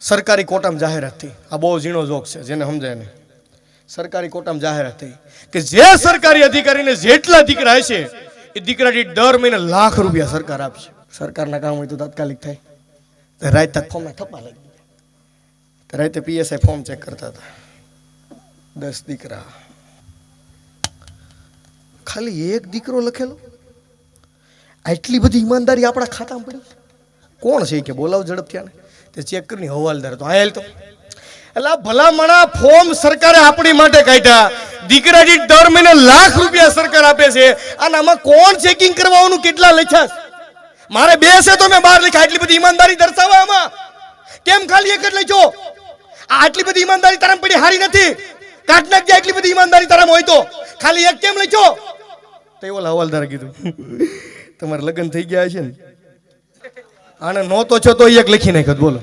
સરકારી કોટામાં જાહેરાત થઈ, આ બહુ ઝીણો જોક છે જેને સમજાય ને. સરકારી કોટામાં જાહેરાત થઈ કે જે સરકારી અધિકારીને જેટલા દીકરા હશે એ દીકરા દીઠ દર મહિને લાખ રૂપિયા સરકાર આપશે. સરકારના કામ હોય તો તાત્કાલિક થાય. રાત તક ફોર્મમાં થપ્પા લાગી ગયા. રાતે પીએસઆઈ ફોર્મ ચેક કરતા હતા. 10 દીકરા, ખાલી એક દીકરો લખેલો. આટલી બધી ઈમાનદારી આપણા ખાતામાં પડી. કોણ છે કે બોલાવ ઝડપથી આને. તે ચેક કરીને હવાલદાર તો આયેલ તો એટલે ભલામણા ફોર્મ સરકારે આપણી માટે કાઢ્યા. દીકરા દીઠ દર મહિને લાખ રૂપિયા સરકાર આપે છે અને આમાં કોણ ચેકિંગ કરવાનું? કેટલા લખ્યા? મારે 2 છે તો મેં 12 લખ્યા. આટલી બધી ઈમાનદારી દર્શાવવા આમાં કેમ ખાલી એક જ લખ્યો? આટલી બધી ઈમાનદારી તારામાં પડી હારી નથી. કાઢ નાખજે આટલી બધી ઈમાનદારી તારામાં હોય તો. ખાલી એક કેમ લખ્યો? તો એ ઓલા હવાલદારે કીધું તમારે લગ્ન થઈ ગયા છે ને, આને નહોતો છો તો એક લખી નાખ્યો. બોલો.